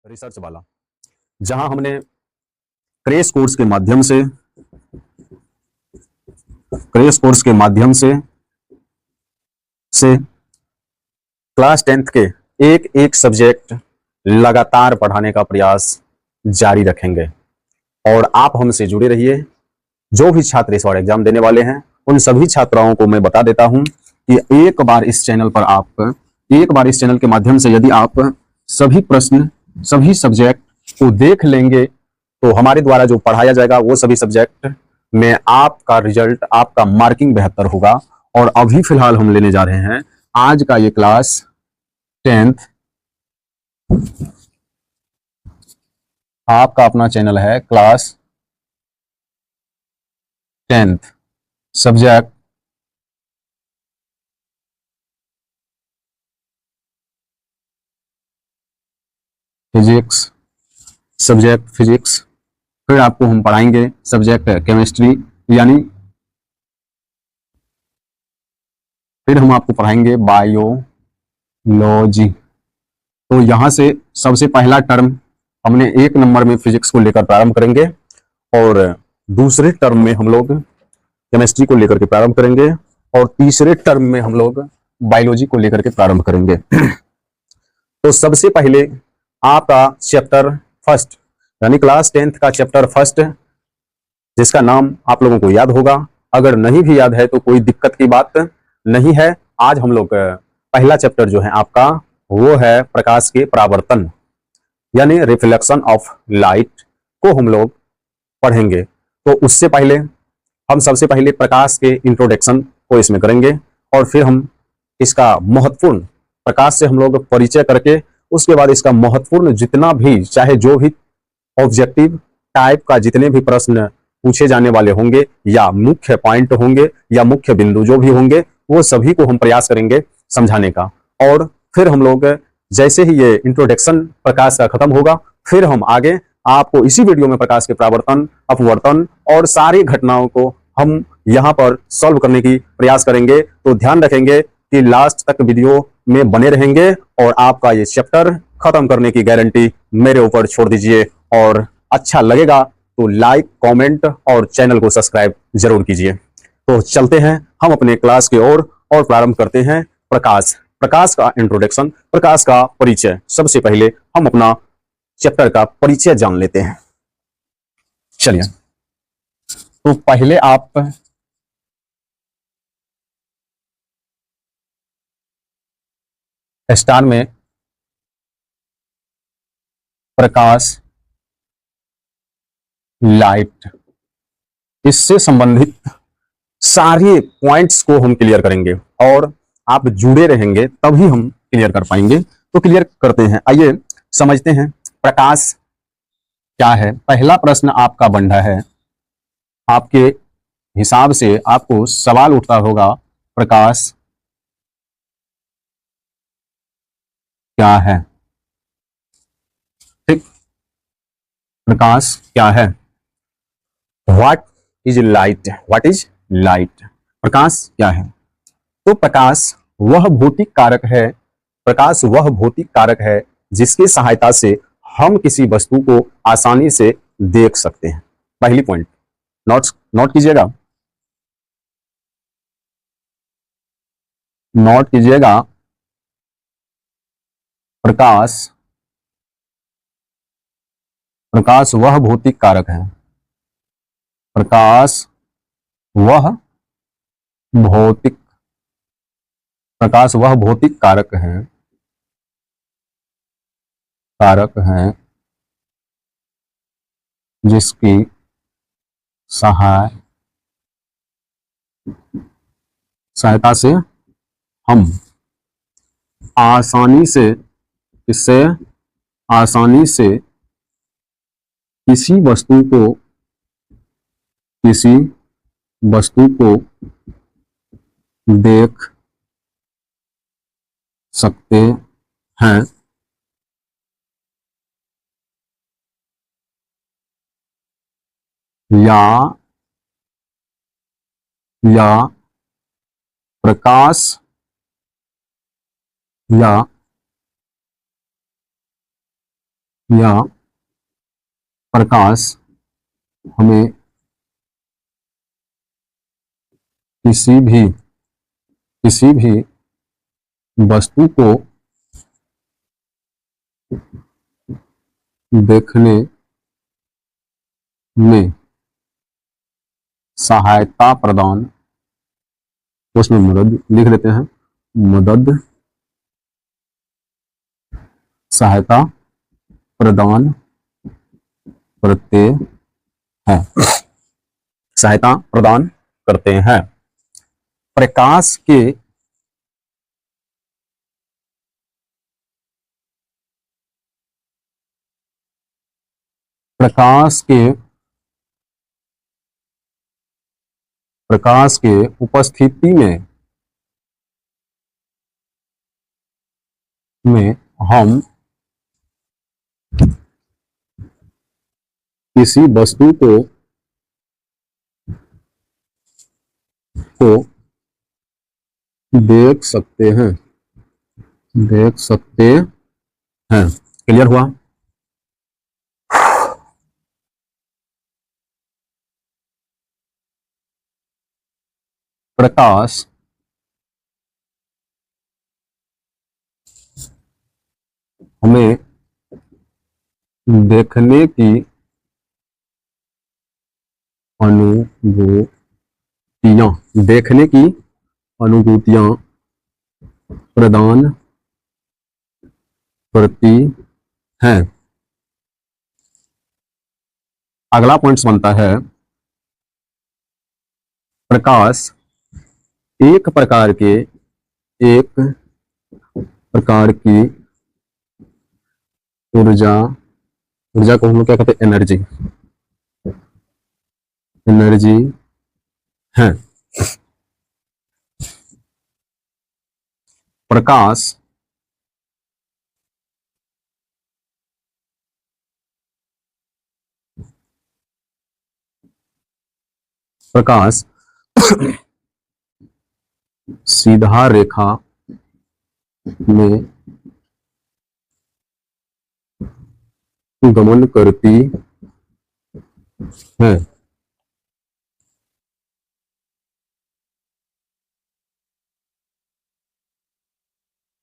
Research वाला, जहां हमने क्रैश कोर्स के माध्यम से क्रैश कोर्स के माध्यम से क्लास 10th के एक एक सब्जेक्ट लगातार पढ़ाने का प्रयास जारी रखेंगे। और आप हमसे जुड़े रहिए। जो भी छात्र इस बार एग्जाम देने वाले हैं उन सभी छात्राओं को मैं बता देता हूं कि एक बार इस चैनल के माध्यम से यदि आप सभी प्रश्न सभी सब्जेक्ट को देख लेंगे तो हमारे द्वारा जो पढ़ाया जाएगा वो सभी सब्जेक्ट में आपका रिजल्ट, आपका मार्किंग बेहतर होगा। और अभी फिलहाल हम लेने जा रहे हैं आज का ये क्लास 10th। आपका अपना चैनल है क्लास 10th सब्जेक्ट फिजिक्स। फिर आपको हम पढ़ाएंगे सब्जेक्ट केमिस्ट्री, यानी फिर हम आपको पढ़ाएंगे बायोलॉजी। तो यहां से सबसे पहला टर्म हमने 1 नंबर में फिजिक्स को लेकर प्रारंभ करेंगे और दूसरे टर्म में हम लोग केमिस्ट्री को लेकर के प्रारंभ करेंगे और तीसरे टर्म में हम लोग बायोलॉजी को लेकर के प्रारंभ करेंगे। तो सबसे पहले आपका चैप्टर फर्स्ट यानी क्लास 10th का चैप्टर फर्स्ट, जिसका नाम आप लोगों को याद होगा। अगर नहीं भी याद है तो कोई दिक्कत की बात नहीं है। आज हम लोग पहला चैप्टर जो है आपका वो है प्रकाश के परावर्तन, यानी रिफ्लेक्शन ऑफ लाइट को हम लोग पढ़ेंगे। तो उससे पहले हम सबसे पहले प्रकाश के इंट्रोडक्शन को इसमें करेंगे और फिर हम इसका महत्वपूर्ण प्रकाश से हम लोग परिचय करके उसके बाद इसका महत्वपूर्ण जितना भी, चाहे जो भी ऑब्जेक्टिव टाइप का जितने भी प्रश्न पूछे जाने वाले होंगे या मुख्य पॉइंट होंगे या मुख्य बिंदु जो भी होंगे वो सभी को हम प्रयास करेंगे समझाने का। और फिर हम लोग जैसे ही ये इंट्रोडक्शन प्रकाश का खत्म होगा फिर हम आगे आपको इसी वीडियो में प्रकाश के परावर्तन, अपवर्तन और सारी घटनाओं को हम यहाँ पर सॉल्व करने की प्रयास करेंगे। तो ध्यान रखेंगे कि लास्ट तक वीडियो में बने रहेंगे और आपका ये चैप्टर खत्म करने की गारंटी मेरे ऊपर छोड़ दीजिए। और अच्छा लगेगा तो लाइक, कमेंट और चैनल को सब्सक्राइब जरूर कीजिए। तो चलते हैं हम अपने क्लास की ओर और प्रारंभ करते हैं प्रकाश का इंट्रोडक्शन, प्रकाश का परिचय। सबसे पहले हम अपना चैप्टर का परिचय जान लेते हैं। चलिए, तो पहले आप स्टार में प्रकाश, लाइट, इससे संबंधित सारे पॉइंट्स को हम क्लियर करेंगे और आप जुड़े रहेंगे तभी हम क्लियर कर पाएंगे। तो क्लियर करते हैं, आइए समझते हैं प्रकाश क्या है। पहला प्रश्न आपका बन रहा है, आपके हिसाब से आपको सवाल उठता होगा प्रकाश क्या है। ठीक, प्रकाश क्या है? What is light? What is light? प्रकाश क्या है? तो प्रकाश वह भौतिक कारक है, प्रकाश वह भौतिक कारक है जिसकी सहायता से हम किसी वस्तु को आसानी से देख सकते हैं। पहली पॉइंट नोट कीजिएगा, नोट कीजिएगा। प्रकाश वह भौतिक कारक है, प्रकाश वह भौतिक कारक है जिसकी सहायता से हम आसानी से किसी वस्तु को देख सकते हैं। या प्रकाश या प्रकाश हमें किसी भी वस्तु को देखने में सहायता प्रदान, उसमें मदद लिख देते हैं, मदद सहायता प्रदान करते हैं, सहायता प्रदान करते हैं। प्रकाश के प्रकाश के प्रकाश के उपस्थिति में हम किसी वस्तु को देख सकते हैं। क्लियर हुआ? प्रकाश हमें देखने की अनुभूतियां प्रदान करती हैं। अगला पॉइंट बनता है, प्रकाश एक प्रकार की ऊर्जा को हम लोग क्या कहते हैं? एनर्जी है। प्रकाश सीधा रेखा में गमन करती है।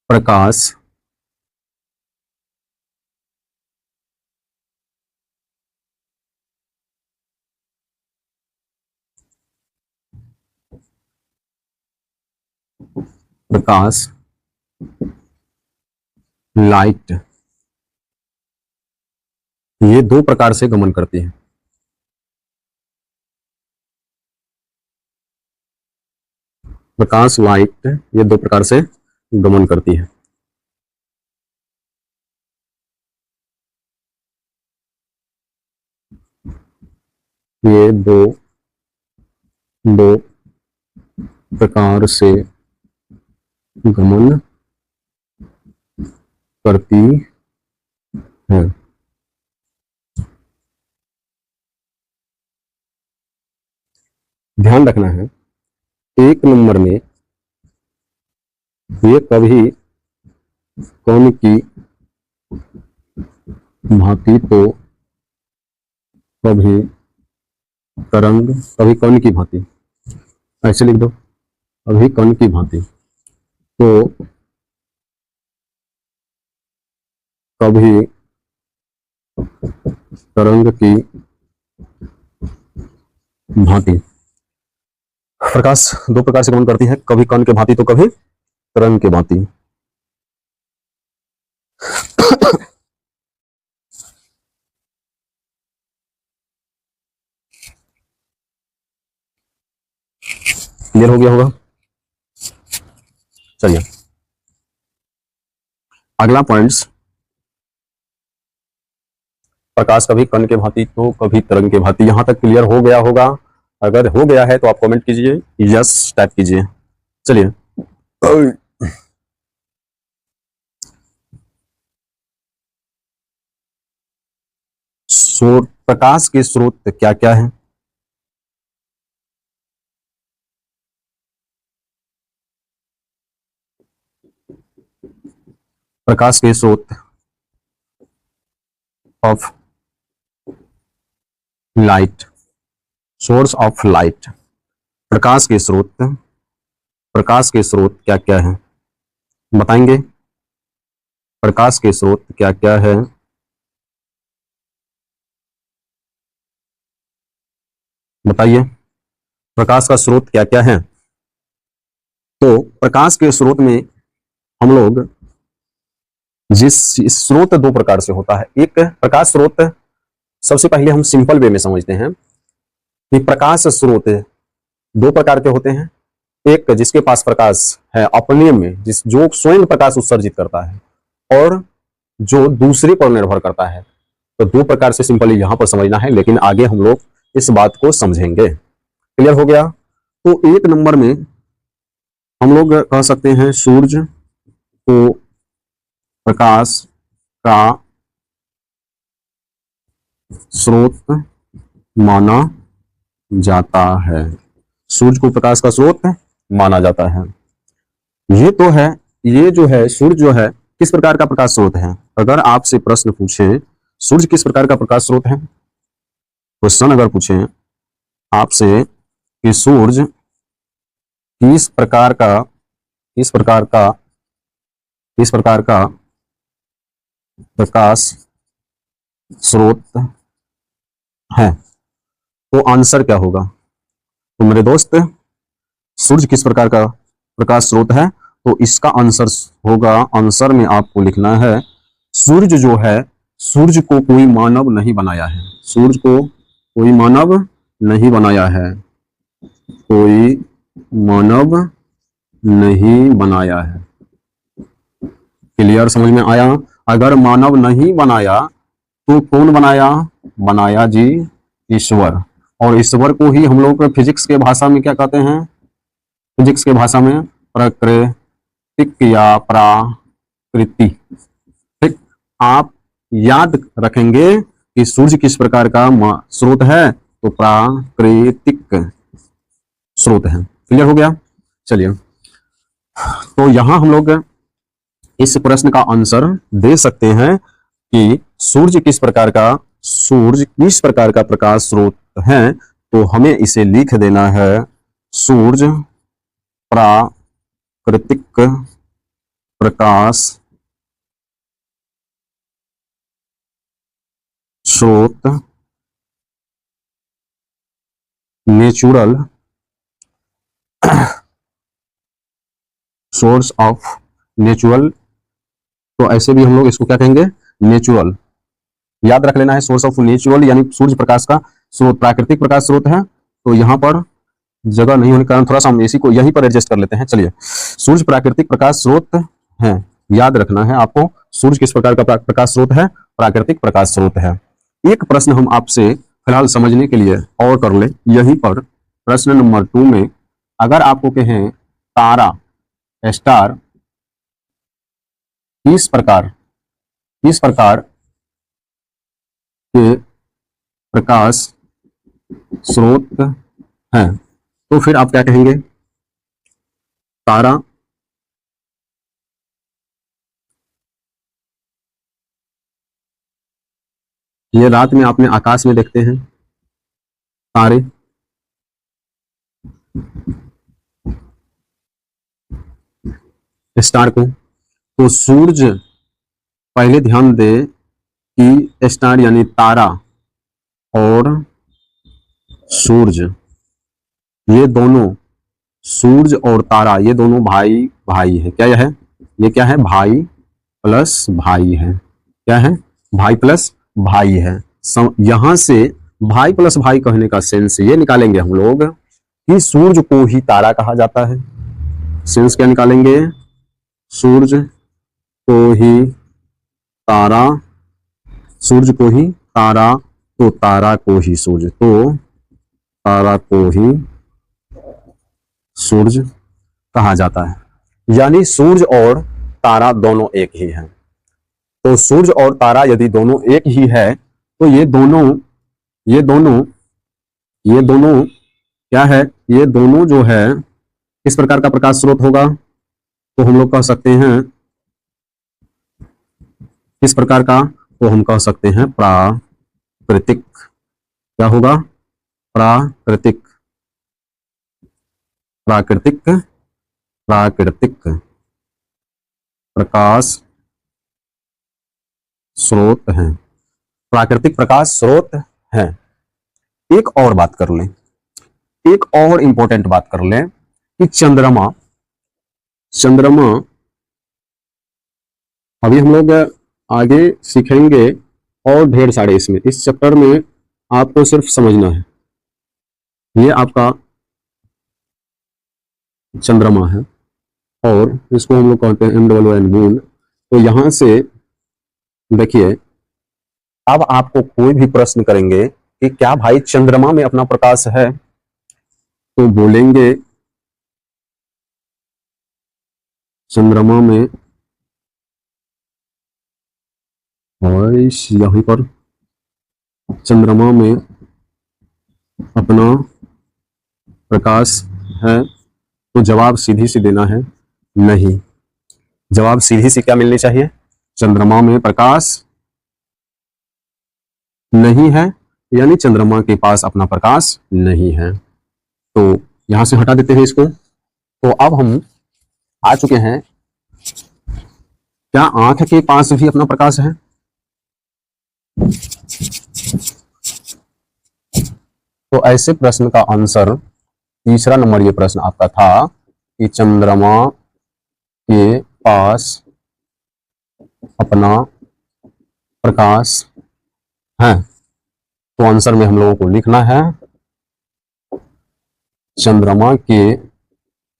प्रकाश लाइट ये दो प्रकार से गमन करती है। प्रकाश लाइट ये दो प्रकार से गमन करती है। ये दो प्रकार से गमन करती है। ध्यान रखना है, एक नंबर में ये कभी कण की भांति तो कभी तरंग, कभी कण की भांति, ऐसे लिख दो, कभी कण की भांति तो कभी तरंग की भांति। प्रकाश दो प्रकार से गमन करती है, कभी कण के भांति तो कभी तरंग के भांति। क्लियर हो गया होगा? चलिए अगला पॉइंट्स, प्रकाश कभी कण के भांति तो कभी तरंग के भांति। यहां तक क्लियर हो गया होगा? अगर हो गया है तो आप कमेंट कीजिए, यस टाइप कीजिए। चलिए प्रकाश के स्रोत क्या क्या है? प्रकाश के स्रोत of light, source of light, प्रकाश के स्रोत, प्रकाश के स्रोत क्या क्या है बताएंगे? प्रकाश के स्रोत क्या क्या है? बताइए, प्रकाश का स्रोत क्या क्या है? तो प्रकाश के स्रोत में हम लोग जिस स्रोत दो प्रकार से होता है। एक प्रकाश स्रोत, सबसे पहले हम सिंपल वे में समझते हैं कि प्रकाश स्रोत दो प्रकार के होते हैं। एक जिसके पास प्रकाश है अपने में, जो स्वयं प्रकाश उत्सर्जित करता है, और जो दूसरे पर निर्भर करता है। तो दो प्रकार से सिंपली यहां पर समझना है, लेकिन आगे हम लोग इस बात को समझेंगे। क्लियर हो गया? तो एक नंबर में हम लोग कह सकते हैं सूर्य को प्रकाश का स्रोत माना जाता है। सूर्य को प्रकाश का स्रोत माना जाता है। ये तो है, ये जो है सूर्य जो है किस प्रकार का प्रकाश स्रोत है? अगर आपसे प्रश्न पूछे सूर्य किस प्रकार का प्रकाश स्रोत है, क्वेश्चन अगर पूछे आपसे कि सूर्य किस प्रकार का प्रकाश स्रोत है, तो आंसर क्या होगा? तो मेरे दोस्त, सूर्य किस प्रकार का प्रकाश स्रोत है, तो इसका आंसर होगा, आंसर में आपको लिखना है सूर्य जो है, सूर्य को कोई मानव नहीं बनाया है। सूर्य को कोई मानव नहीं बनाया है, कोई मानव नहीं बनाया है। क्लियर, समझ में आया? अगर मानव नहीं बनाया तो कौन बनाया? बनाया जी ईश्वर। और ईश्वर को ही हम लोग फिजिक्स के भाषा में क्या कहते हैं? फिजिक्स के भाषा में प्राकृतिक या प्राकृति। ठीक, आप याद रखेंगे कि सूर्य किस प्रकार का स्रोत है, तो प्राकृतिक स्रोत है। क्लियर हो गया? चलिए, तो यहां हम लोग इस प्रश्न का आंसर दे सकते हैं कि सूर्य किस प्रकार का प्रकाश स्रोत है, तो हमें इसे लिख देना है सूर्य प्राकृतिक प्रकाश स्रोत, नेचुरल सोर्स ऑफ नेचुरल। तो ऐसे भी हम लोग इसको क्या कहेंगे? नेचुरल। याद रख लेना है, सोर्स ऑफ नेचुरल यानी सूर्य प्रकाश का स्रोत प्राकृतिक प्रकाश स्रोत है। तो यहां पर जगह नहीं होने के कारण थोड़ा सा हम इसी को यहीं पर एडजस्ट कर लेते हैं। चलिए, सूर्य प्राकृतिक प्रकाश स्रोत है, याद रखना है आपको, सूर्य किस प्रकार का प्रकाश स्रोत है? प्राकृतिक प्रकाश स्रोत है। एक प्रश्न हम आपसे फिलहाल समझने के लिए और कर ले यहीं पर, प्रश्न नंबर 2 में अगर आपको कहें तारा स्टार किस प्रकार के प्रकाश स्रोत है, तो फिर आप क्या कहेंगे? तारा ये रात में आपने आकाश में देखते हैं तारे, स्टार को। तो सूरज, पहले ध्यान दे कि स्टार यानी तारा और सूरज, ये दोनों, सूरज और तारा ये दोनों भाई भाई है। क्या यह है? ये क्या है? भाई प्लस भाई है। क्या है? भाई प्लस भाई है। यहां से भाई प्लस भाई कहने का सेंस ये निकालेंगे हम लोग कि सूरज को ही तारा कहा जाता है। सेंस क्या निकालेंगे? सूरज को ही तारा, सूरज को ही तारा, तो तारा को ही सूरज, तो तारा को ही सूरज कहा जाता है। यानी सूरज और तारा दोनों एक ही हैं। तो सूरज और तारा यदि दोनों एक ही है, तो ये दोनों क्या है? ये दोनों जो है किस प्रकार का प्रकाश स्रोत होगा, तो हम लोग कह सकते हैं किस प्रकार का तो हम कह सकते हैं प्राकृतिक। क्या होगा? प्राकृतिक। प्राकृतिक प्राकृतिक प्रकाश स्रोत हैं। प्राकृतिक प्रकाश स्रोत हैं। एक और बात कर लें, एक और इंपॉर्टेंट बात कर लें कि चंद्रमा चंद्रमा अभी हम लोग आगे सीखेंगे और ढेर सारे इसमें, इस चैप्टर में आपको सिर्फ समझना है। ये आपका चंद्रमा है और इसको हम लोग कहते हैं MOON मून। तो यहां से देखिए, अब आपको कोई भी प्रश्न करेंगे कि क्या भाई चंद्रमा में अपना प्रकाश है, तो बोलेंगे चंद्रमा में, और यहीं पर चंद्रमा में अपना प्रकाश है, तो जवाब सीधी सी देना है नहीं। जवाब सीधी सी क्या मिलनी चाहिए? चंद्रमा में प्रकाश नहीं है, यानी चंद्रमा के पास अपना प्रकाश नहीं है। तो यहां से हटा देते हैं इसको। तो अब हम आ चुके हैं, क्या आंख के पास भी अपना प्रकाश है? तो ऐसे प्रश्न का आंसर, तीसरा नंबर ये प्रश्न आपका था कि चंद्रमा के पास अपना प्रकाश है। तो आंसर में हम लोगों को लिखना है चंद्रमा के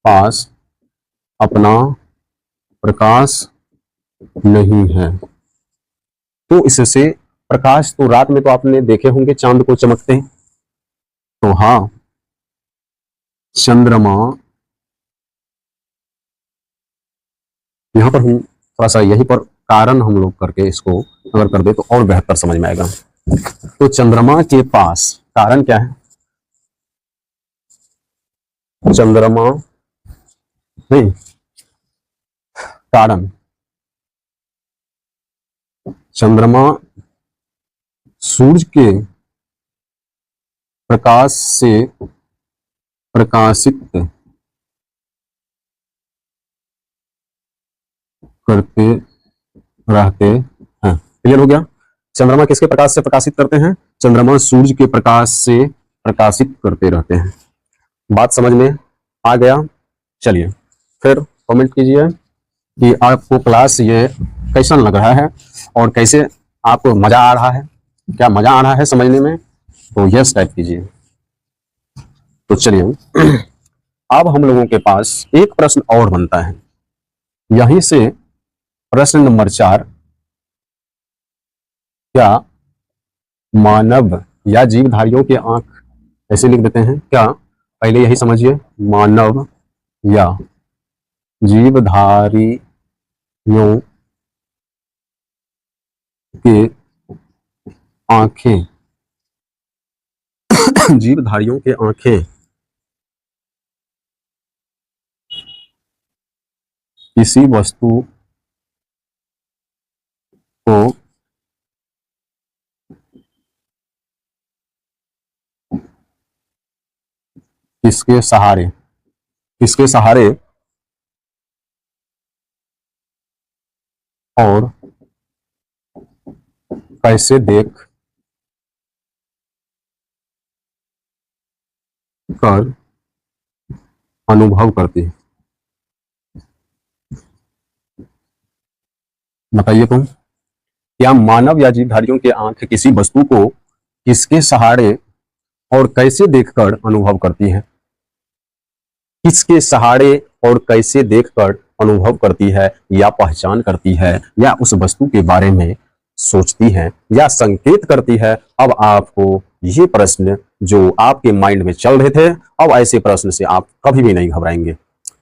पास अपना प्रकाश नहीं है। तो इससे प्रकाश, तो रात में तो आपने देखे होंगे चांद को चमकते हैं, तो हाँ, चंद्रमा, यहां पर हम थोड़ा सा यहीं पर कारण हम लोग करके इसको अगर कर दे तो और बेहतर समझ में आएगा। तो चंद्रमा के पास कारण क्या है? चंद्रमा नहीं, कारण, चंद्रमा सूरज के प्रकाश से प्रकाशित करते रहते हैं। क्लियर हो गया? चंद्रमा किसके प्रकाश से प्रकाशित करते हैं? चंद्रमा सूरज के प्रकाश से प्रकाशित करते रहते हैं। बात समझ में आ गया? चलिए फिर कमेंट कीजिए कि आपको क्लास ये कैसा लग रहा है और कैसे आपको मजा आ रहा है। क्या मजा आ रहा है समझने में? तो यस टाइप कीजिए। तो चलिए अब हम लोगों के पास एक प्रश्न और बनता है। यहीं से प्रश्न नंबर 4, क्या मानव या जीवधारियों की आंख, ऐसे लिख देते हैं क्या, पहले यही समझिए, मानव या जीवधारियों के आंखें जीवधारियों के आंखें किसी वस्तु को किसके सहारे और कैसे देख कर अनुभव करती है? बताइए तुम, क्या मानव या जीवधारियों की आंख किसी वस्तु को किसके सहारे और कैसे देखकर अनुभव करती है? किसके सहारे और कैसे देखकर अनुभव करती है, या पहचान करती है, या उस वस्तु के बारे में सोचती है, या संकेत करती है? अब आपको ये प्रश्न जो आपके माइंड में चल रहे थे, अब ऐसे प्रश्न से आप कभी भी नहीं घबराएंगे।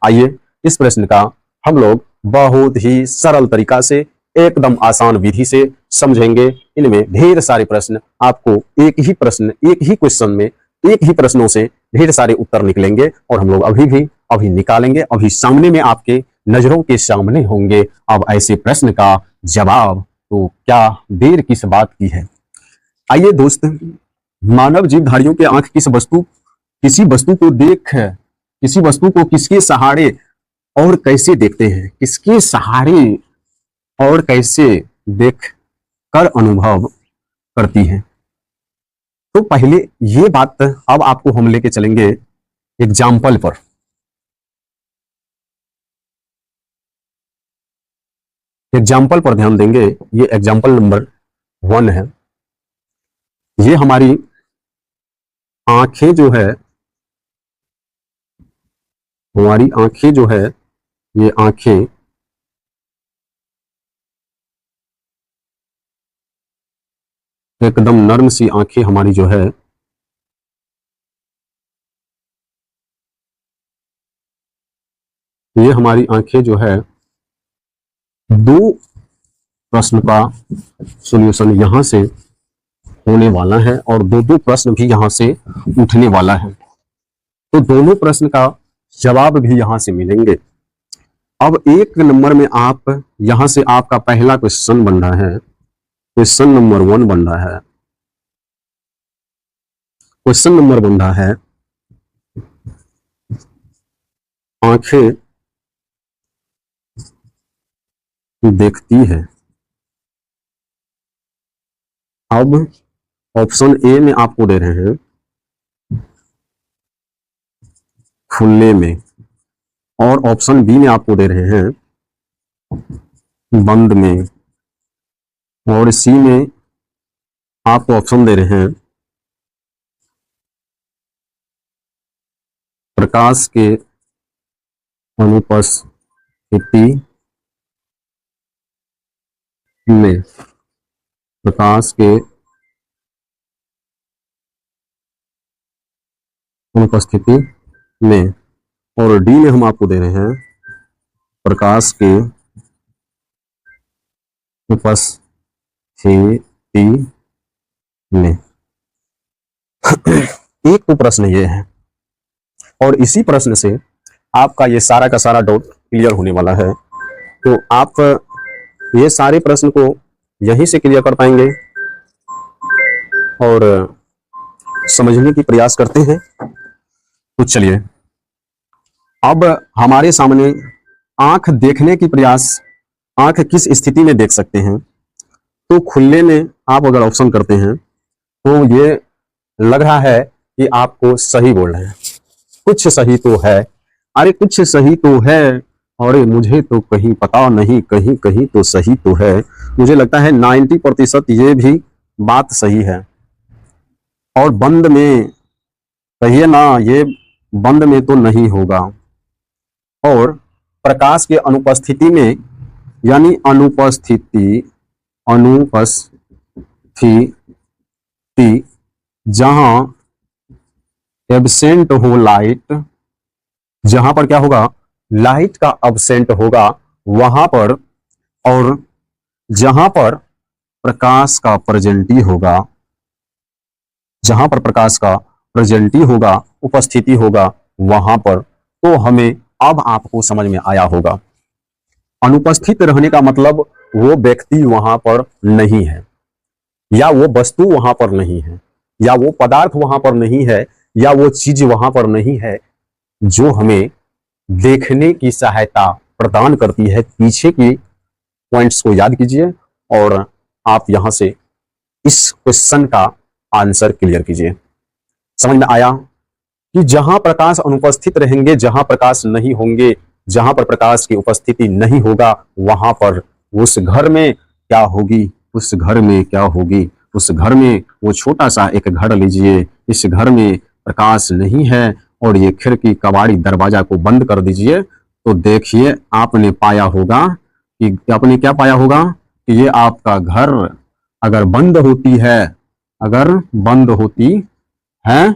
आइए इस प्रश्न का हम लोग बहुत ही सरल तरीका से, एकदम आसान विधि से समझेंगे। इनमें ढेर सारे प्रश्न, आपको एक ही क्वेश्चन में एक ही प्रश्नों से ढेर सारे उत्तर निकलेंगे और हम लोग अभी निकालेंगे, अभी सामने में आपके नजरों के सामने होंगे। अब ऐसे प्रश्न का जवाब तो क्या देर किस बात की है। आइए दोस्त, मानव जीवधारियों के आंख किसी वस्तु को देख, किसी वस्तु को किसके सहारे और कैसे देखते हैं, किसके सहारे और कैसे देख कर अनुभव करती हैं। तो पहले ये बात अब आपको हम लेके चलेंगे एग्जाम्पल पर। एग्जाम्पल पर ध्यान देंगे। ये एग्जाम्पल नंबर 1 है। ये हमारी आंखें जो है, हमारी आंखें जो है, ये आंखें एकदम नर्म सी आंखें हमारी जो है, ये हमारी आंखें जो है, दो प्रश्न का सॉल्यूशन यहां से होने वाला है और दो प्रश्न भी यहां से उठने वाला है। तो दोनों प्रश्न का जवाब भी यहां से मिलेंगे। अब 1 नंबर में आप यहां से आपका पहला क्वेश्चन बन रहा है, क्वेश्चन नंबर 1 बन रहा है। क्वेश्चन नंबर बन रहा है, आंखें देखती है। अब ऑप्शन ए में आपको दे रहे हैं खुले में, और ऑप्शन बी में आपको दे रहे हैं बंद में, और सी में आपको ऑप्शन दे रहे हैं प्रकाश के अनुपस्थिति में, प्रकाश के अनुपस्थिति में, और डी में हम आपको दे रहे हैं प्रकाश के उपस्थिति में। एक तो प्रश्न ये है, और इसी प्रश्न से आपका ये सारा का सारा डाउट क्लियर होने वाला है। तो आप ये सारे प्रश्न को यहीं से क्लियर कर पाएंगे और समझने की प्रयास करते हैं। तो चलिए, अब हमारे सामने आंख देखने की प्रयास, आंख किस स्थिति में देख सकते हैं। तो खुले में आप अगर ऑप्शन करते हैं तो ये लग रहा है कि आपको सही बोल रहे हैं। कुछ सही तो है, अरे कुछ सही तो है, और मुझे तो कहीं पता नहीं, कहीं कहीं तो सही तो है। मुझे लगता है 90% ये भी बात सही है। और बंद में कहिए ना, ये बंद में तो नहीं होगा। और प्रकाश के अनुपस्थिति में, यानी अनुपस्थिति जहां एब्सेंट हो लाइट, जहां पर क्या होगा, लाइट का एब्सेंट होगा वहां पर, और जहां पर प्रकाश का प्रेजेंटी होगा, जहां पर प्रकाश का प्रेजेंटी होगा, उपस्थिति होगा वहां पर, तो हमें अब आपको समझ में आया होगा। अनुपस्थित रहने का मतलब वो व्यक्ति वहां पर नहीं है, या वो वस्तु वहां पर नहीं है, या वो पदार्थ वहां पर नहीं है, या वो चीज वहां पर नहीं है जो हमें देखने की सहायता प्रदान करती है। पीछे की पॉइंट्स को याद कीजिए और आप यहां से इस क्वेश्चन का आंसर क्लियर कीजिए। समझ में आया कि जहां प्रकाश अनुपस्थित रहेंगे, जहां प्रकाश नहीं होंगे, जहां पर प्रकाश की उपस्थिति नहीं होगा, वहां पर उस घर में क्या होगी, उस घर में क्या होगी, उस घर में वो छोटा सा एक घर लीजिए, इस घर में प्रकाश नहीं है और ये खिड़की कबाड़ी दरवाजा को बंद कर दीजिए, तो देखिए आपने पाया होगा कि आपने क्या पाया होगा कि ये आपका घर अगर बंद होती है, अगर बंद होती है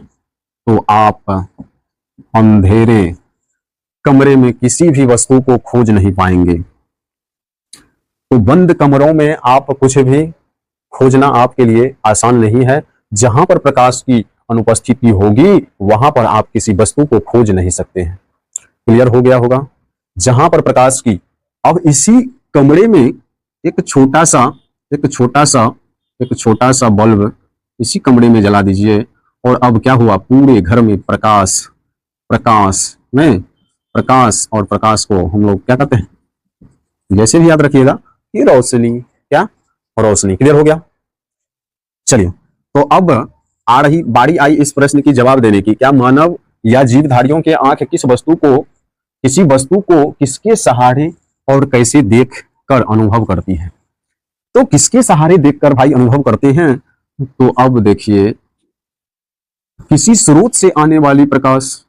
तो आप अंधेरे कमरे में किसी भी वस्तु को खोज नहीं पाएंगे। तो बंद कमरों में आप कुछ भी खोजना आपके लिए आसान नहीं है। जहां पर प्रकाश की अनुपस्थिति होगी वहां पर आप किसी वस्तु को खोज नहीं सकते हैं। क्लियर हो गया होगा। जहां पर प्रकाश की, अब इसी कमरे में एक छोटा सा एक छोटा सा बल्ब इसी कमरे में जला दीजिए और अब क्या हुआ, पूरे घर में प्रकाश, प्रकाश नहीं, प्रकाश, और प्रकाश को हम लोग क्या कहते हैं, जैसे भी याद रखिएगा कि रोशनी, क्या, रोशनी। क्लियर हो गया। चलिए, तो अब बारी आई इस प्रश्न की जवाब देने की, क्या मानव या जीवधारियों के आंख किसी वस्तु को किसके सहारे और कैसे देख कर अनुभव करती है। तो किसके सहारे देखकर भाई अनुभव करते हैं, तो अब देखिए, किसी स्रोत से आने वाली प्रकाश,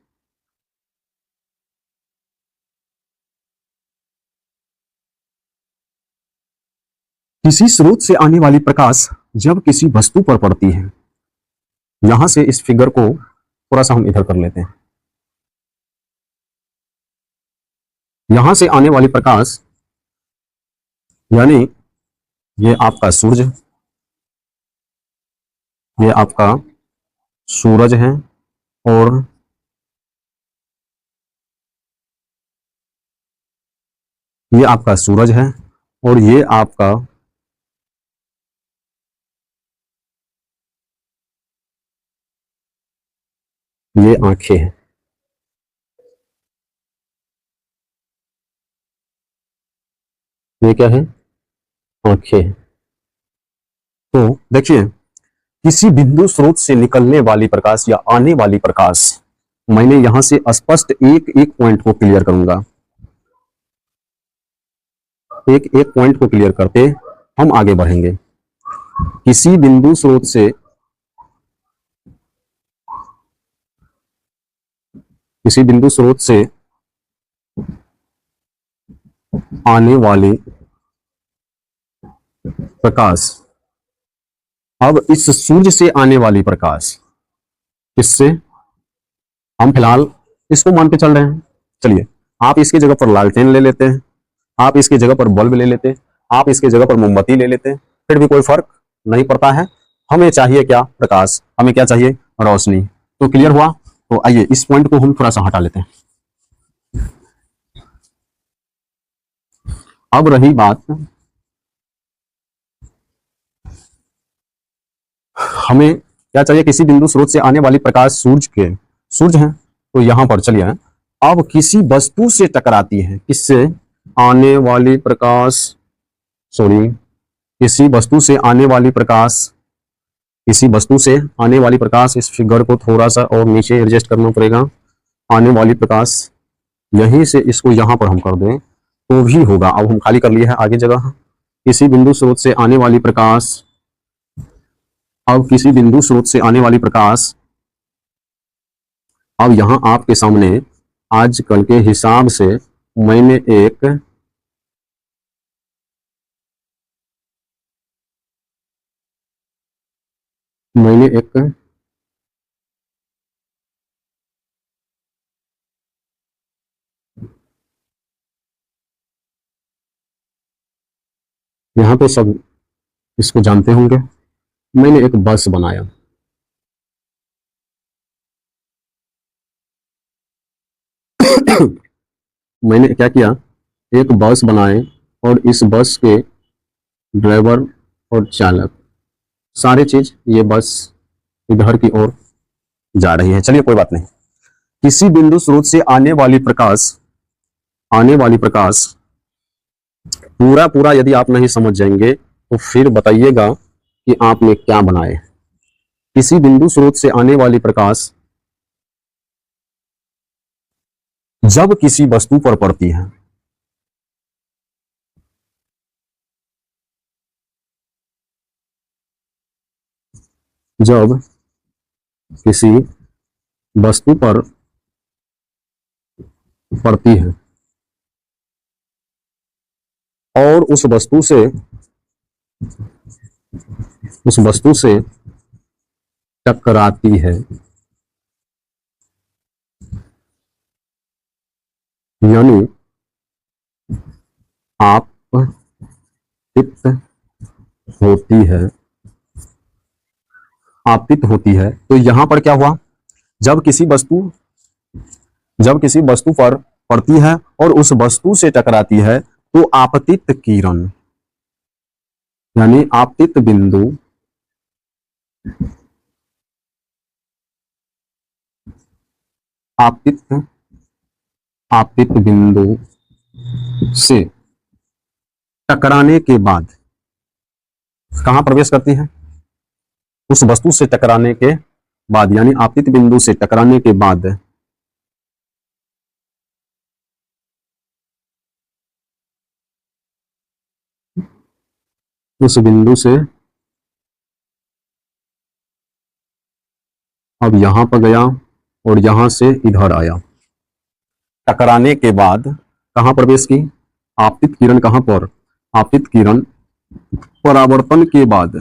किसी स्रोत से आने वाली प्रकाश जब किसी वस्तु पर पड़ती है, यहां से इस फिगर को थोड़ा सा हम इधर कर लेते हैं, यहां से आने वाली प्रकाश यानी ये आपका सूरज, ये आपका सूरज है, और ये आपका सूरज है, और ये आपका ये आंखें हैं। ये क्या है, आंखें हैं। तो देखिए, किसी बिंदु स्रोत से निकलने वाली प्रकाश या आने वाली प्रकाश, मैंने यहां से स्पष्ट एक एक पॉइंट को क्लियर करूंगा, एक एक पॉइंट को क्लियर करते हम आगे बढ़ेंगे। किसी बिंदु स्रोत से, किसी बिंदु स्रोत से आने वाली प्रकाश, अब इस सूर्य से आने वाली प्रकाश, किससे, हम फिलहाल इसको मान के चल रहे हैं। चलिए, आप इसकी जगह पर लालटेन ले लेते हैं, आप इसकी जगह पर बल्ब ले लेते हैं, आप इसकी जगह पर मोमबत्ती ले लेते हैं, फिर भी कोई फर्क नहीं पड़ता है। हमें चाहिए क्या, प्रकाश, हमें क्या चाहिए, रोशनी। तो क्लियर हुआ। तो आइए इस पॉइंट को हम थोड़ा सा हटा लेते हैं। अब रही बात, हमें क्या चाहिए, किसी बिंदु स्रोत से आने वाली प्रकाश सूरज है। तो यहां पर चलिए, अब किसी वस्तु से टकराती है, किससे, आने वाली प्रकाश, सॉरी, किसी वस्तु से आने वाली प्रकाश, किसी वस्तु से आने वाली प्रकाश, इस फिगर को थोड़ा सा और नीचे एडजस्ट करना पड़ेगा, आने वाली प्रकाश, यहीं से इसको यहां पर हम कर दें तो भी होगा। अब हम खाली कर लिए है आगे जगह। किसी बिंदु स्रोत से आने वाली प्रकाश, अब किसी बिंदु स्रोत से आने वाली प्रकाश, अब यहां आपके सामने आजकल के हिसाब से मैंने एक यहां पे सब इसको जानते होंगे, मैंने एक बस बनाया, मैंने क्या किया, एक बस बनाए, और इस बस के ड्राइवर और चालक, सारी चीज, ये बस इधर की ओर जा रही है। चलिए कोई बात नहीं। किसी बिंदु स्रोत से आने वाली प्रकाश, आने वाली प्रकाश, पूरा पूरा यदि आप नहीं समझ जाएंगे तो फिर बताइएगा कि आपने क्या बनाए। किसी बिंदु स्रोत से आने वाली प्रकाश जब किसी वस्तु पर पड़ती है, जब किसी वस्तु पर पड़ती है और उस वस्तु से टकराती है, यानी आपतित होती है, आपतित होती है। तो यहां पर क्या हुआ, जब किसी वस्तु पर पड़ती है और उस वस्तु से टकराती है तो आपतित किरण, यानी आपतित बिंदु आपतित आपतित बिंदु से टकराने के बाद कहां प्रवेश करती है? उस वस्तु से टकराने के बाद, यानी आपतित बिंदु से टकराने के बाद उस बिंदु से अब यहां पर गया और यहां से इधर आया। टकराने के बाद कहां प्रवेश की? आपतित किरण कहां पर? आपतित किरण परावर्तन के बाद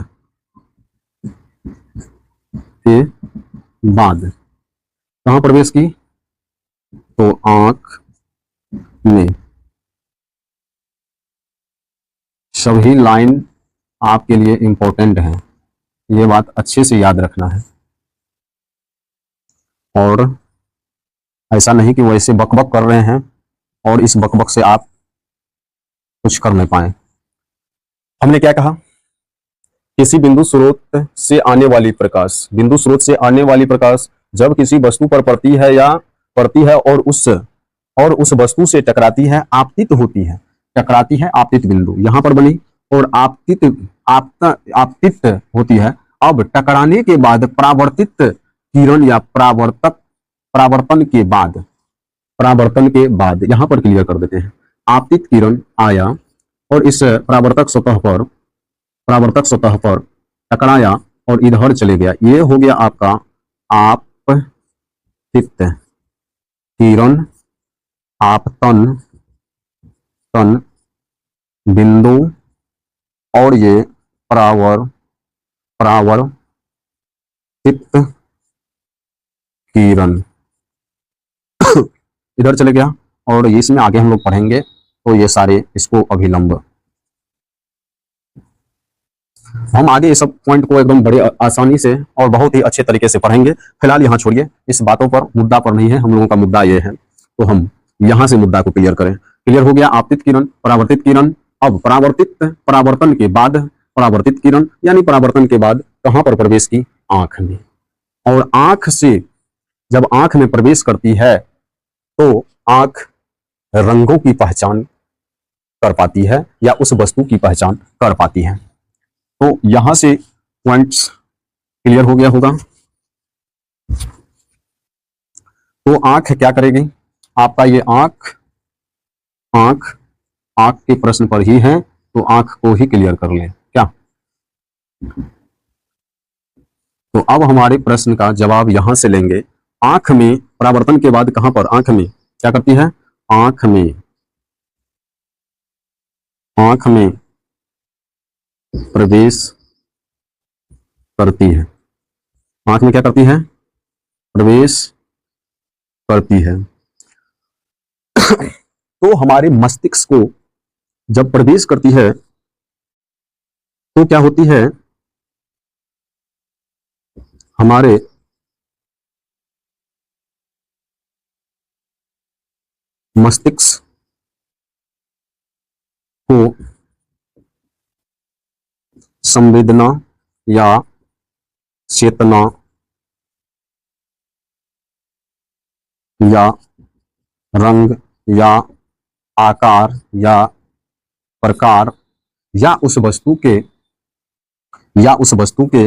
कहां प्रवेश की? तो आंख में। सभी लाइन आपके लिए इंपॉर्टेंट है, ये बात अच्छे से याद रखना है, और ऐसा नहीं कि वैसे बकबक कर रहे हैं और इस बकबक से आप कुछ कर नहीं पाए। हमने क्या कहा? किसी बिंदु स्रोत से आने वाली प्रकाश, बिंदु स्रोत से आने वाली प्रकाश जब किसी वस्तु पर पड़ती है और उस वस्तु से टकराती है, आपतित होती है, टकराती है, आपतित बिंदु यहां पर बनी और आपतित होती है। अब टकराने के बाद परावर्तित किरण या परावर्तन के बाद यहां पर क्लियर कर देते हैं। आपतित किरण आया और इस परावर्तक सतह पर टकराया और इधर चले गया। ये हो गया आपका आपतित किरण आपतन बिंदु, और ये परावर्तित किरण इधर चले गया। और इसमें आगे हम लोग पढ़ेंगे तो ये सारे इसको अभिलंब, हम आगे ये सब पॉइंट को एकदम बड़े आसानी से और बहुत ही अच्छे तरीके से पढ़ेंगे। फिलहाल यहाँ छोड़िए, इस बातों पर मुद्दा पर नहीं है, हम लोगों का मुद्दा ये है, तो हम यहां से मुद्दा को क्लियर करें। क्लियर हो गया आपतित किरण, परावर्तित किरण। अब परावर्तन के बाद परावर्तित किरण यानी परावर्तन के बाद कहां पर प्रवेश की? आंख में। और आंख से जब आंख में प्रवेश करती है तो आंख रंगों की पहचान कर पाती है या उस वस्तु की पहचान कर पाती है। तो यहां से पॉइंट्स क्लियर हो गया होगा। तो आंख क्या करेगी? आपका ये आंख के प्रश्न पर ही है, तो आंख को ही क्लियर कर लें क्या? तो अब हमारे प्रश्न का जवाब यहां से लेंगे। आंख में परावर्तन के बाद कहां पर? आंख में क्या करती है? आंख में प्रवेश करती है। आंख में क्या करती है? प्रवेश करती है। तो हमारे मस्तिष्क को जब प्रवेश करती है तो क्या होती है? हमारे मस्तिष्क को संवेदना या चेतना या रंग या आकार या प्रकार या उस वस्तु के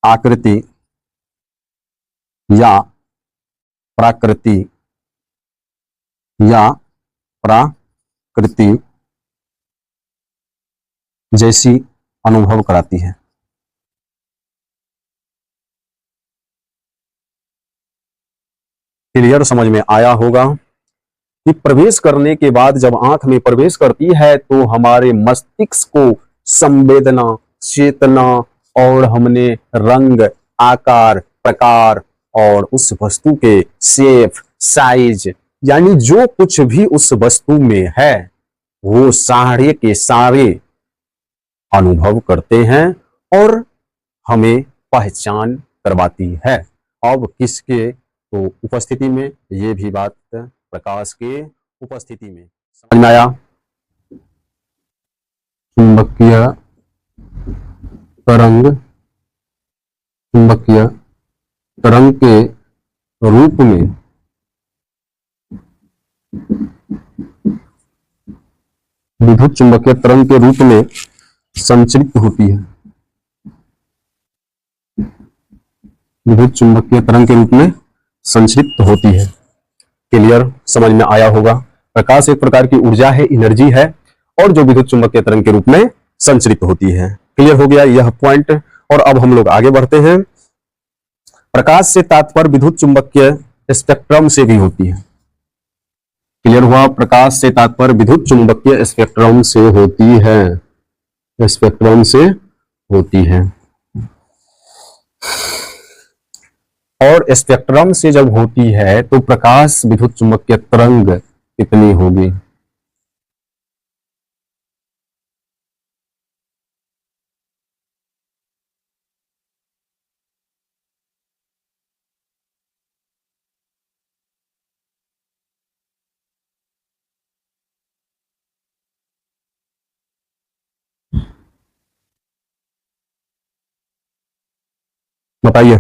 आकृति या प्राकृति जैसी अनुभव कराती है। क्लियर समझ में आया होगा कि प्रवेश करने के बाद जब आंख में प्रवेश करती है तो हमारे मस्तिष्क को संवेदना, चेतना और हमने रंग, आकार, प्रकार और उस वस्तु के शेप, साइज यानी जो कुछ भी उस वस्तु में है वो सारे के सारे अनुभव करते हैं और हमें पहचान करवाती है। अब किसके? तो उपस्थिति में, ये भी बात प्रकाश के उपस्थिति में। समझ में आया? चुंबकीय तरंग के रूप में विद्युत चुंबकीय तरंग के रूप में संचरित होती है। विद्युत चुंबकीय तरंग के रूप में संचरित होती है। क्लियर, समझ में आया होगा। प्रकाश एक प्रकार की ऊर्जा है, एनर्जी है, और जो विद्युत चुंबकीय तरंग के रूप में संचरित होती है। क्लियर हो गया यह पॉइंट। और अब हम लोग आगे बढ़ते हैं। प्रकाश से तात्पर्य विद्युत चुंबकीय स्पेक्ट्रम से भी होती है। क्लियर हुआ, प्रकाश से तात्पर्य विद्युत चुंबकीय स्पेक्ट्रम से होती है। स्पेक्ट्रम से होती है। और स्पेक्ट्रम से जब होती है तो प्रकाश विद्युत चुंबकीय तरंग कितनी होगी? बताइए।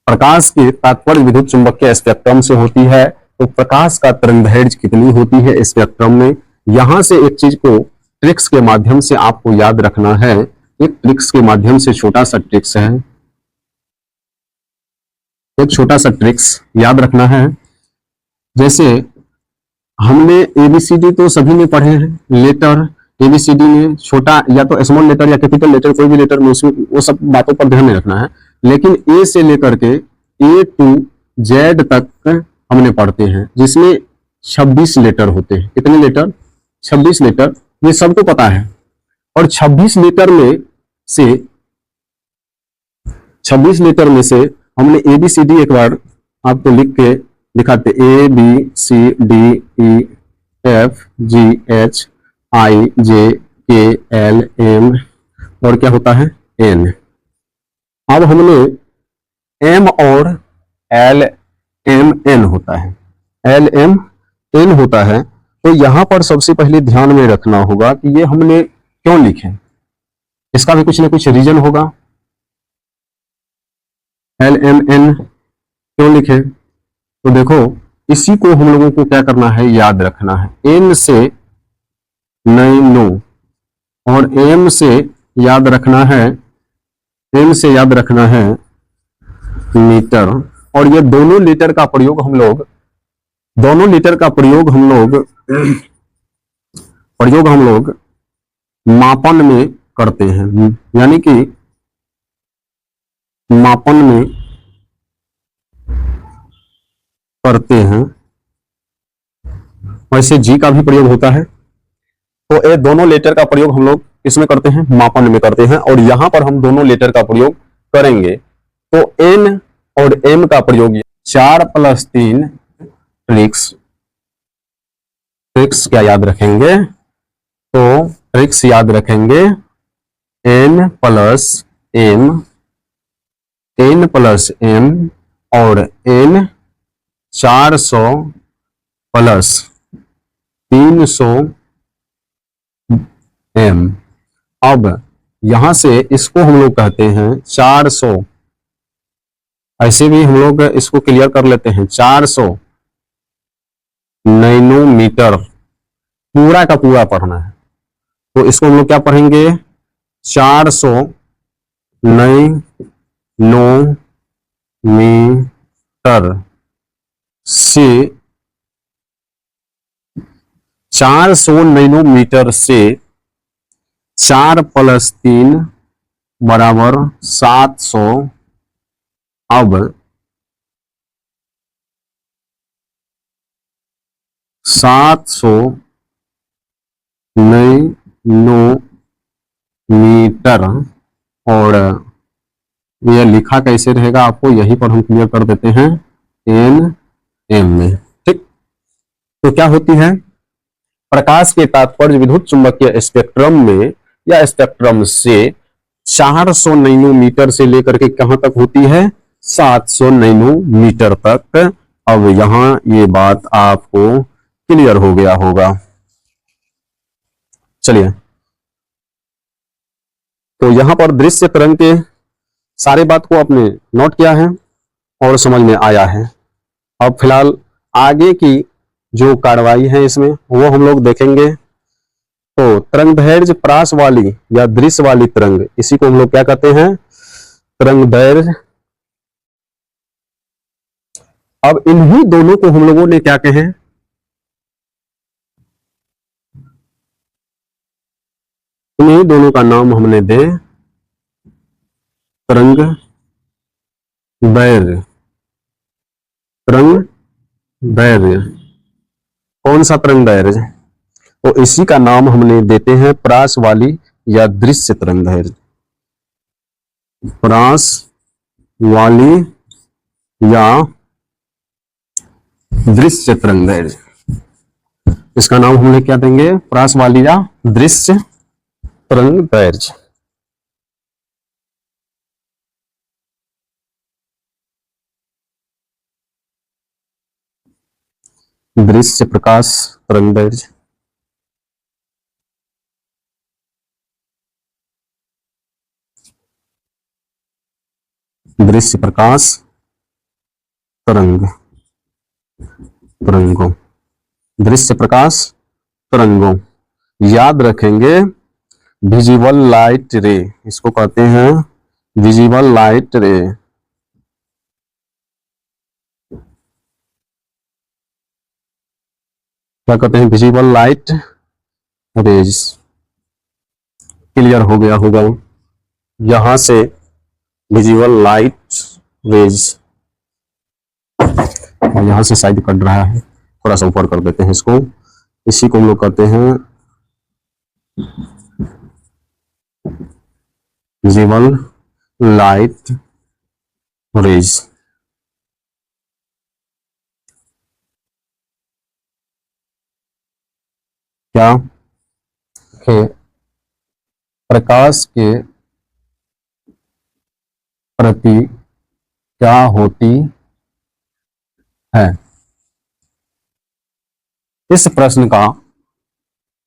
प्रकाश की तात्पर्य विद्युत चुंबकीय स्पेक्ट्रम से होती है, तो प्रकाश का तरंगदैर्घ्य कितनी होती है स्पेक्ट्रम में? यहां से एक चीज को ट्रिक्स के माध्यम से आपको याद रखना है। एक ट्रिक्स के माध्यम से छोटा सा ट्रिक्स है, एक छोटा सा ट्रिक्स याद रखना है। जैसे हमने एबीसीडी तो सभी ने पढ़े हैं, लेटर एबीसीडी में छोटा या तो स्मॉल लेटर या कैपिटल लेटर, कोई भी लेटर में, उसमें वो सब बातों पर ध्यान नहीं रखना है। लेकिन ए से लेकर के ए टू जेड तक हमने पढ़ते हैं, जिसमें 26 लेटर होते हैं। कितने लेटर? 26 लेटर, ये सबको पता है। और 26 लेटर में से हमने एबीसीडी एक बार आपको लिख के दिखाते। A B C D E F G H I J K L M और क्या होता है? एन। अब हमने एम और एल एम एन होता है, एल एम एन होता है। तो यहां पर सबसे पहले ध्यान में रखना होगा कि ये हमने क्यों लिखे, इसका भी कुछ ना कुछ रीजन होगा। एल एम एन क्यों लिखे? तो देखो, इसी को हम लोगों को क्या करना है, याद रखना है। एन से नैनो और एम से याद रखना है, एम से याद रखना है मीटर। और ये दोनों लीटर का प्रयोग हम लोग मापन में करते हैं, यानी कि मापन में करते हैं। वैसे जी का भी प्रयोग होता है। तो ये दोनों लेटर का प्रयोग हम लोग इसमें करते हैं, मापन में करते हैं। और यहां पर हम दोनों लेटर का प्रयोग करेंगे। तो एन और एम का प्रयोग 4 + 3 ट्रिक्स क्या याद रखेंगे? तो ट्रिक्स याद रखेंगे एन प्लस एम और एन 400 + 300 एम। अब यहां से इसको हम लोग कहते हैं 400, ऐसे भी हम लोग इसको क्लियर कर लेते हैं। 400 नैनोमीटर पूरा का पूरा पढ़ना है। तो इसको हम लोग क्या पढ़ेंगे? 400 नैनोमीटर से 400 नैनोमीटर से 4 + 3 = 700। अब 700 नैनोमीटर, और यह लिखा कैसे रहेगा आपको यहीं पर हम क्लियर कर देते हैं, एन एम में। ठीक, तो क्या होती है? प्रकाश के तात्पर्य विद्युत चुंबकीय स्पेक्ट्रम में या स्पेक्ट्रम से 400 नैनोमीटर से लेकर के कहां तक होती है? 700 नैनोमीटर तक। अब यहां ये बात आपको क्लियर हो गया होगा। चलिए, तो यहां पर दृश्य तरंग के सारे बात को आपने नोट किया है और समझ में आया है। अब फिलहाल आगे की जो कार्रवाई है इसमें वो हम लोग देखेंगे। तो तरंगदैर्घ्य प्रास वाली या दृश्य वाली तरंग, इसी को हम लोग क्या कहते हैं, तरंगदैर्घ्य। अब इन्हीं दोनों को हम लोगों ने क्या कहे, इन्हीं दोनों का नाम हमने दे तरंगदैर्घ्य। तरंगदैर्घ्य कौन सा तरंगदैर्घ्य, तो इसी का नाम हमने देते हैं प्रास वाली या दृश्य तरंगदैर्घ्य। प्रास वाली या दृश्य तरंगदैर्घ्य, इसका नाम हमने क्या देंगे, प्रास वाली या दृश्य तरंगदैर्घ्य। दृश्य प्रकाश तरंगदैर्घ्य। दृश्य प्रकाश तरंगों, दृश्य प्रकाश तरंगों, याद रखेंगे विजिबल लाइट रे, इसको कहते हैं विजिबल लाइट रे। क्या कहते हैं, विजिबल लाइट रेज। क्लियर हो गया होगा, यहां से विजिबल लाइट रेज, और यहां से शायद कट रहा है, थोड़ा सा ऊपर कर देते हैं इसको। इसी को हम लोग कहते हैं विजिबल लाइट रेज। क्या के प्रकाश के प्रति क्या होती है, इस प्रश्न का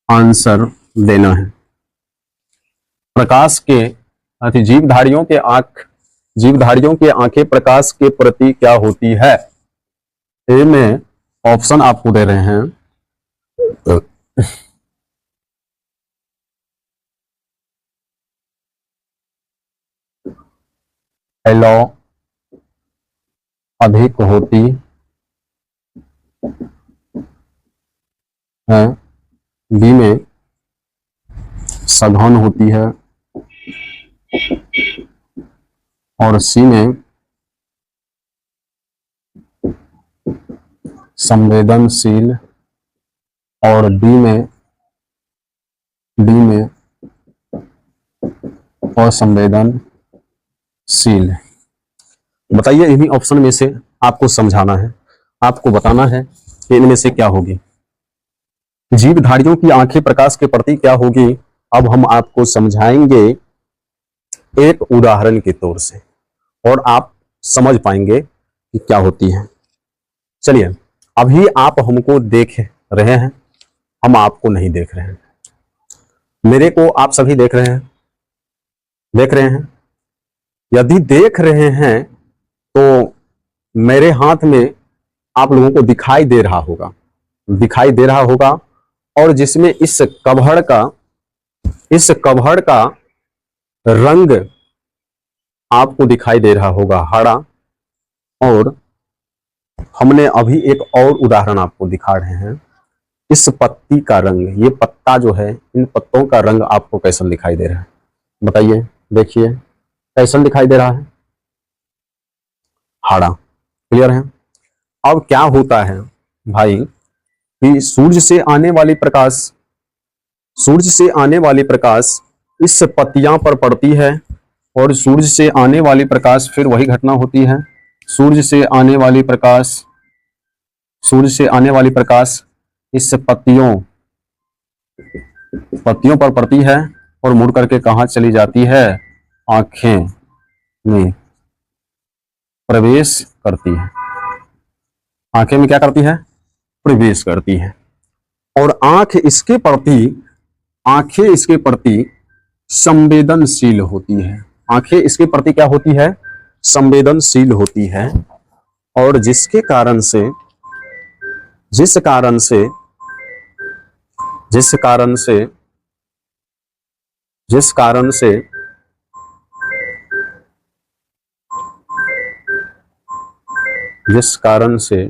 आंसर देना है। प्रकाश के जीवधारियों के आंखें प्रकाश के प्रति क्या होती है। ए में ऑप्शन आपको दे रहे हैं, हेलो अधिक होती है, बी में सघन होती है, और सी में संवेदनशील, और डी में असंवेदनशील। बताइए, इन्हीं ऑप्शन में से आपको समझाना है, आपको बताना है कि इनमें से क्या होगी। जीवधारियों की आंखें प्रकाश के प्रति क्या होगी, अब हम आपको समझाएंगे एक उदाहरण के तौर से, और आप समझ पाएंगे कि क्या होती है। चलिए, अभी आप हमको देख रहे हैं, हम आपको नहीं देख रहे हैं। मेरे को आप सभी देख रहे हैं। यदि देख रहे हैं तो मेरे हाथ में आप लोगों को दिखाई दे रहा होगा, और जिसमें इस कवड़ का रंग आपको दिखाई दे रहा होगा हरा। और हमने अभी एक और उदाहरण आपको दिखा रहे हैं, इस पत्ती का रंग, ये पत्ता जो है, इन पत्तों का रंग आपको कैसा दिखाई दे रहा है, बताइए। देखिए कैसा दिखाई दे रहा है, हरा। क्लियर है। अब क्या होता है भाई कि सूर्य से आने वाली प्रकाश इस पत्तियां पर पड़ती है, और सूर्य से आने वाली प्रकाश, फिर वही घटना होती है, सूर्य से आने वाली प्रकाश इस पत्तियों पर पड़ती है, और मुड़ करके कहां चली जाती है, आंखें में प्रवेश करती है। आंखें में क्या करती है, प्रवेश करती है। और आंख इसके प्रति आंखें इसके प्रति संवेदनशील होती है। आंखें इसके प्रति क्या होती है? संवेदनशील होती है। और जिसके कारण से जिस कारण से जिस कारण से जिस कारण से जिस कारण से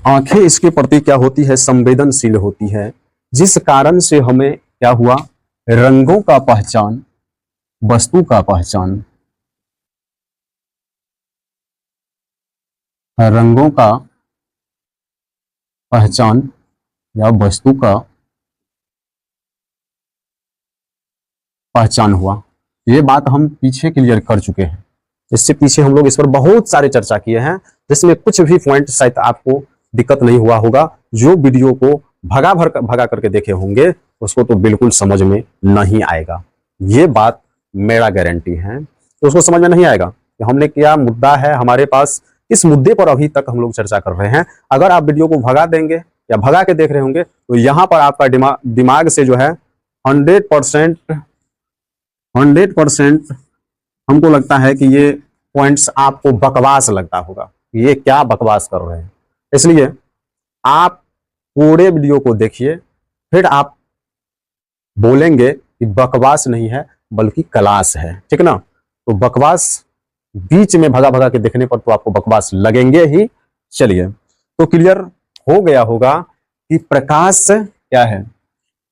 आंखें इसके प्रति क्या होती है? संवेदनशील होती है। जिस कारण से हमें क्या हुआ? रंगों का पहचान, वस्तु का पहचान, रंगों का पहचान या वस्तु का पहचान हुआ। ये बात हम पीछे क्लियर कर चुके हैं। इससे पीछे हम लोग इस पर बहुत सारे चर्चा किए हैं, जिसमें कुछ भी पॉइंट शायद आपको दिक्कत नहीं हुआ होगा। जो वीडियो को भगा करके देखे होंगे उसको तो बिल्कुल समझ में नहीं आएगा। ये बात मेरा गारंटी है। तो उसको समझ में नहीं आएगा कि हमने क्या मुद्दा है हमारे पास, इस मुद्दे पर अभी तक हम लोग चर्चा कर रहे हैं। अगर आप वीडियो को भगा देंगे या भगा के देख रहे होंगे तो यहाँ पर आपका दिमाग से जो है 100% हमको लगता है कि ये पॉइंट्स आपको बकवास लगता होगा। ये क्या बकवास कर रहे हैं? इसलिए आप पूरे वीडियो को देखिए, फिर आप बोलेंगे कि बकवास नहीं है बल्कि क्लास है। ठीक ना? तो बकवास बीच में भगा के देखने पर तो आपको बकवास लगेंगे ही। चलिए, तो क्लियर हो गया होगा कि प्रकाश क्या है।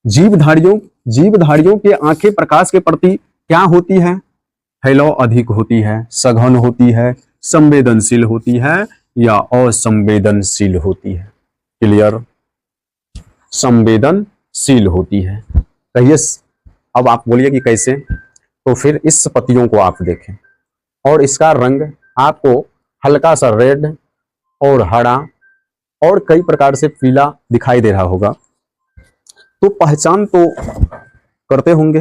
जीवधारियों की आंखें प्रकाश के प्रति क्या होती है? फैलाव अधिक होती है, सघन होती है, संवेदनशील होती है या असंवेदनशील होती है? क्लियर? संवेदनशील होती है। कहिए। अब आप बोलिए कि कैसे? तो फिर इस पत्तियों को आप देखें और इसका रंग आपको हल्का सा रेड और हरा और कई प्रकार से पीला दिखाई दे रहा होगा। तो पहचान तो करते होंगे